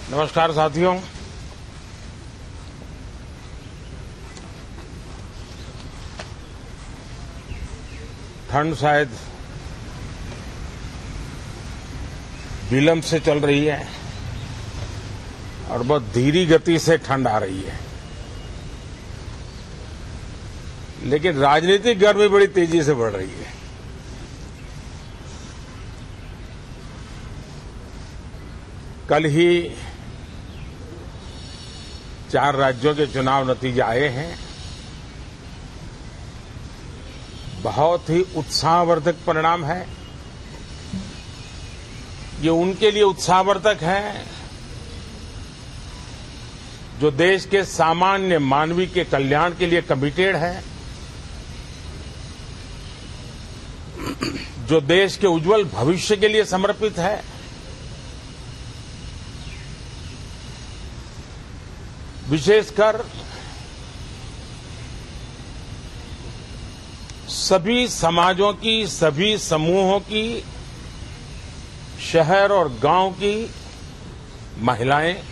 नमस्कार साथियों। ठंड शायद विलंब से चल रही है और बहुत धीमी गति से ठंड आ रही है, लेकिन राजनीतिक गर्मी बड़ी तेजी से बढ़ रही है। कल ही 4 राज्यों के चुनाव नतीजे आए हैं। बहुत ही उत्साहवर्धक परिणाम है। ये उनके लिए उत्साहवर्धक है जो देश के सामान्य मानवी के कल्याण के लिए कमिटेड है, जो देश के उज्जवल भविष्य के लिए समर्पित है, विशेषकर सभी समाजों की, सभी समूहों की, शहर और गांव की महिलाएं,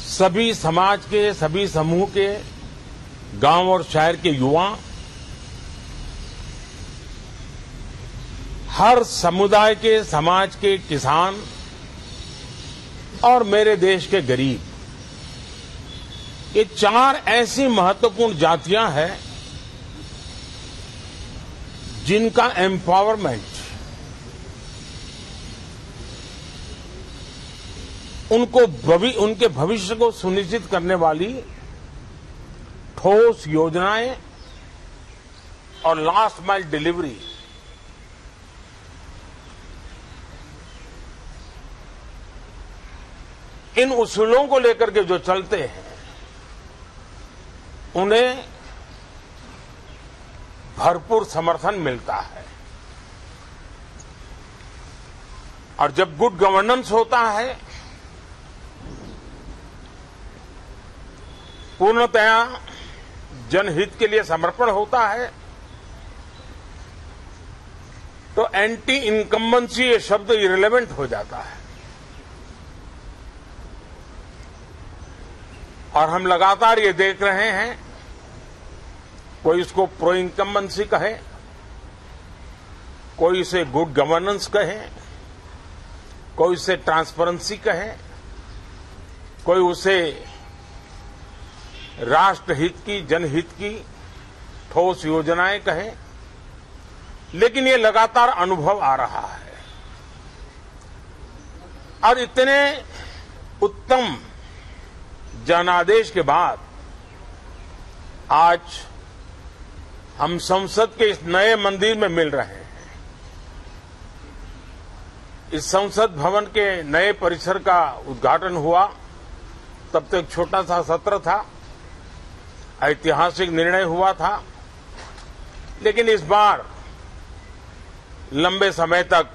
सभी समाज के, सभी समूह के, गांव और शहर के युवा, हर समुदाय के, समाज के किसान और मेरे देश के गरीब, ये 4 ऐसी महत्वपूर्ण जातियां हैं जिनका एम्पावरमेंट, उनके भविष्य को सुनिश्चित करने वाली ठोस योजनाएं और लास्ट माइल डिलीवरी, इन उसूलों को लेकर के जो चलते हैं उन्हें भरपूर समर्थन मिलता है। और जब गुड गवर्नेंस होता है, पूर्णतया जनहित के लिए समर्पण होता है, तो एंटी इनकम्बेंसी ये शब्द इरेलेवेंट हो जाता है। और हम लगातार ये देख रहे हैं, कोई इसको प्रो इनकम्बेंसी कहे, कोई इसे गुड गवर्नेंस कहे, कोई इसे ट्रांसपेरेंसी कहे, कोई उसे राष्ट्रहित की, जनहित की ठोस योजनाएं कहे, लेकिन ये लगातार अनुभव आ रहा है। और इतने उत्तम जनादेश के बाद आज हम संसद के इस नए मंदिर में मिल रहे हैं। इस संसद भवन के नए परिसर का उद्घाटन हुआ, तब तो एक छोटा सा सत्र था, ऐतिहासिक निर्णय हुआ था, लेकिन इस बार लंबे समय तक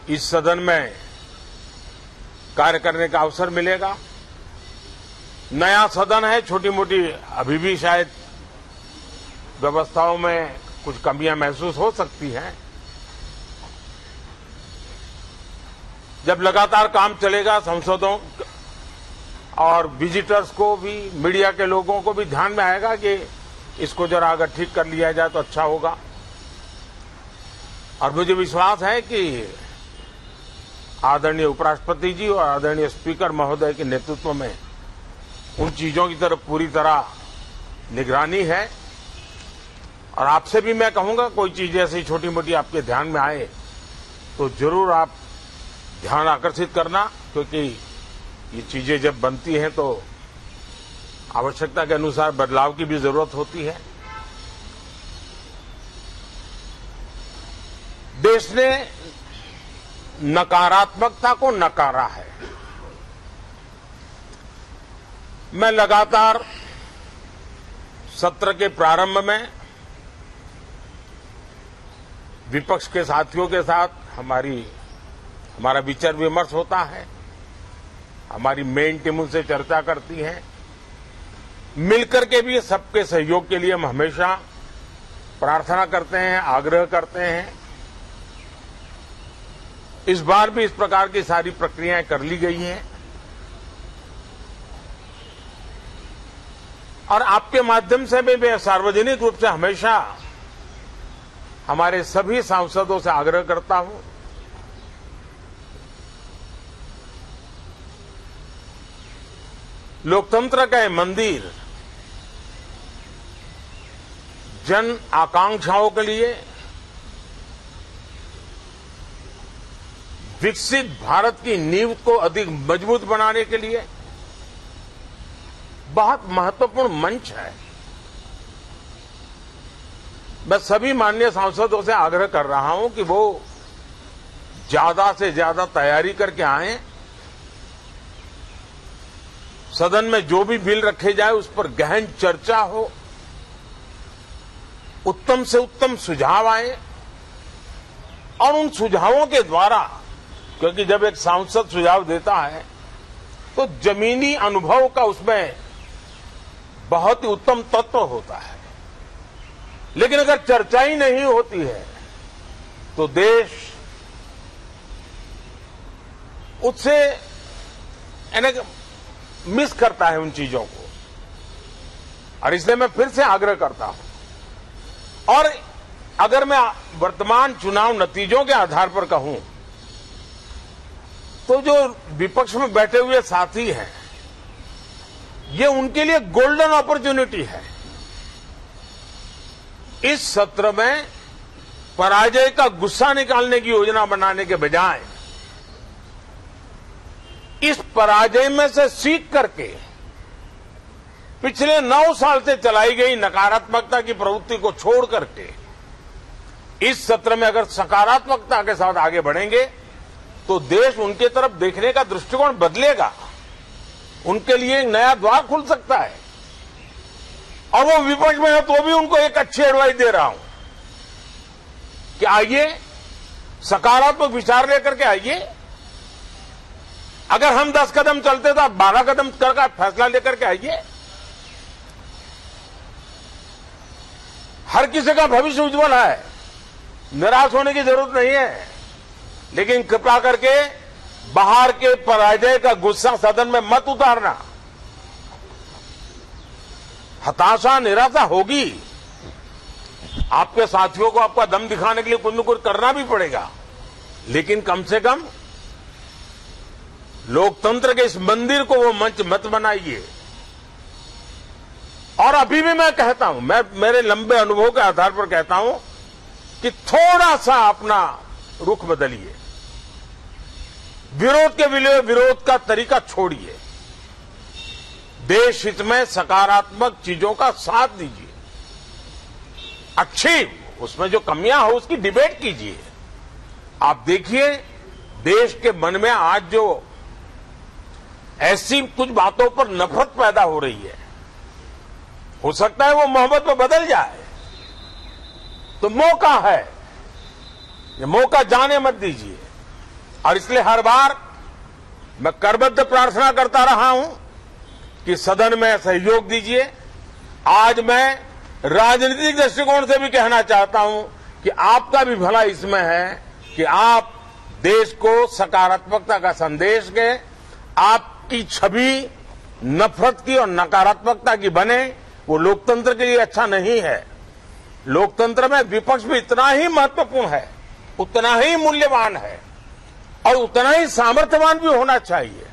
इस सदन में कार्य करने का अवसर मिलेगा। नया सदन है, छोटी मोटी अभी भी शायद व्यवस्थाओं में कुछ कमियां महसूस हो सकती हैं। जब लगातार काम चलेगा, सांसदों और विजिटर्स को भी, मीडिया के लोगों को भी ध्यान में आएगा कि इसको जरा अगर ठीक कर लिया जाए तो अच्छा होगा। और मुझे विश्वास है कि आदरणीय उपराष्ट्रपति जी और आदरणीय स्पीकर महोदय के नेतृत्व में उन चीजों की तरफ पूरी तरह निगरानी है। और आपसे भी मैं कहूंगा, कोई चीज ऐसी छोटी मोटी आपके ध्यान में आए तो जरूर आप ध्यान आकर्षित करना, क्योंकि ये चीजें जब बनती हैं तो आवश्यकता के अनुसार बदलाव की भी जरूरत होती है। देश ने नकारात्मकता को नकारा है। मैं लगातार सत्र के प्रारंभ में विपक्ष के साथियों के साथ हमारा विचार विमर्श होता है, हमारी मेन टीम उनसे चर्चा करती है। मिलकर के भी सबके सहयोग के लिए हम हमेशा प्रार्थना करते हैं, आग्रह करते हैं। इस बार भी इस प्रकार की सारी प्रक्रियाएं कर ली गई हैं और आपके माध्यम से भी मैं सार्वजनिक रूप से हमेशा हमारे सभी सांसदों से आग्रह करता हूं, लोकतंत्र का ये मंदिर जन आकांक्षाओं के लिए, विकसित भारत की नींव को अधिक मजबूत बनाने के लिए बहुत महत्वपूर्ण मंच है। मैं सभी माननीय सांसदों से आग्रह कर रहा हूं कि वो ज्यादा से ज्यादा तैयारी करके आएं, सदन में जो भी बिल रखे जाए उस पर गहन चर्चा हो, उत्तम से उत्तम सुझाव आए और उन सुझावों के द्वारा, क्योंकि जब एक सांसद सुझाव देता है तो जमीनी अनुभव का उसमें बहुत ही उत्तम तत्व होता है, लेकिन अगर चर्चा ही नहीं होती है तो देश उससे मिस करता है उन चीजों को। और इसलिए मैं फिर से आग्रह करता हूं, और अगर मैं वर्तमान चुनाव नतीजों के आधार पर कहूं तो जो विपक्ष में बैठे हुए साथी हैं, ये उनके लिए गोल्डन अपॉर्चुनिटी है। इस सत्र में पराजय का गुस्सा निकालने की योजना बनाने के बजाय इस पराजय में से सीख करके पिछले 9 साल से चलाई गई नकारात्मकता की प्रवृत्ति को छोड़ करके इस सत्र में अगर सकारात्मकता के साथ आगे बढ़ेंगे तो देश उनके तरफ देखने का दृष्टिकोण बदलेगा, उनके लिए एक नया द्वार खुल सकता है। और वो विपक्ष में है तो भी उनको एक अच्छी एडवाइस दे रहा हूं कि आइए सकारात्मक विचार लेकर के आइए। अगर हम 10 कदम चलते तो आप 12 कदम करके फैसला लेकर के आइए। हर किसी का भविष्य उज्जवल है, निराश होने की जरूरत नहीं है, लेकिन कृपा करके बाहर के पराजय का गुस्सा सदन में मत उतारना। हताशा निराशा होगी, आपके साथियों को आपका दम दिखाने के लिए कुछ न कुछ करना भी पड़ेगा, लेकिन कम से कम लोकतंत्र के इस मंदिर को वो मंच मत बनाइए। और अभी भी मैं कहता हूं, मैं मेरे लंबे अनुभव के आधार पर कहता हूं कि थोड़ा सा अपना रुख बदलिए, विरोध के लिए विरोध का तरीका छोड़िए, देश हित में सकारात्मक चीजों का साथ दीजिए, अच्छी उसमें जो कमियां हो उसकी डिबेट कीजिए। आप देखिए देश के मन में आज जो ऐसी कुछ बातों पर नफरत पैदा हो रही है, हो सकता है वो मोहब्बत में बदल जाए, तो मौका है, ये मौका जाने मत दीजिए। और इसलिए हर बार मैं करबद्ध प्रार्थना करता रहा हूं कि सदन में सहयोग दीजिए। आज मैं राजनीतिक दृष्टिकोण से भी कहना चाहता हूं कि आपका भी भला इसमें है कि आप देश को सकारात्मकता का संदेश दें, आपकी छवि नफरत की और नकारात्मकता की बने, वो लोकतंत्र के लिए अच्छा नहीं है। लोकतंत्र में विपक्ष भी इतना ही महत्वपूर्ण है, उतना ही मूल्यवान है और उतना ही सामर्थ्यवान भी होना चाहिए।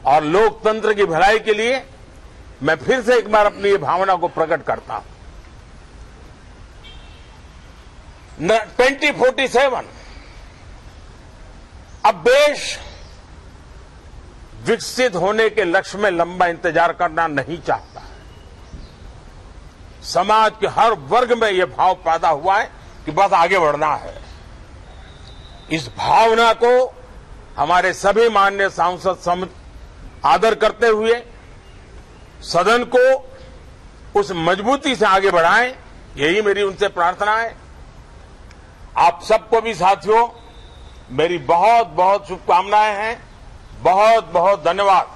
और लोकतंत्र की भलाई के लिए मैं फिर से एक बार अपनी ये भावना को प्रकट करता हूं। 2047 अब देश विकसित होने के लक्ष्य में लंबा इंतजार करना नहीं चाहता है। समाज के हर वर्ग में यह भाव पैदा हुआ है कि बस आगे बढ़ना है। इस भावना को हमारे सभी माननीय सांसद आदर करते हुए सदन को उस मजबूती से आगे बढ़ाएं, यही मेरी उनसे प्रार्थना है। आप सबको भी साथियों मेरी बहुत बहुत शुभकामनाएं हैं। बहुत बहुत धन्यवाद।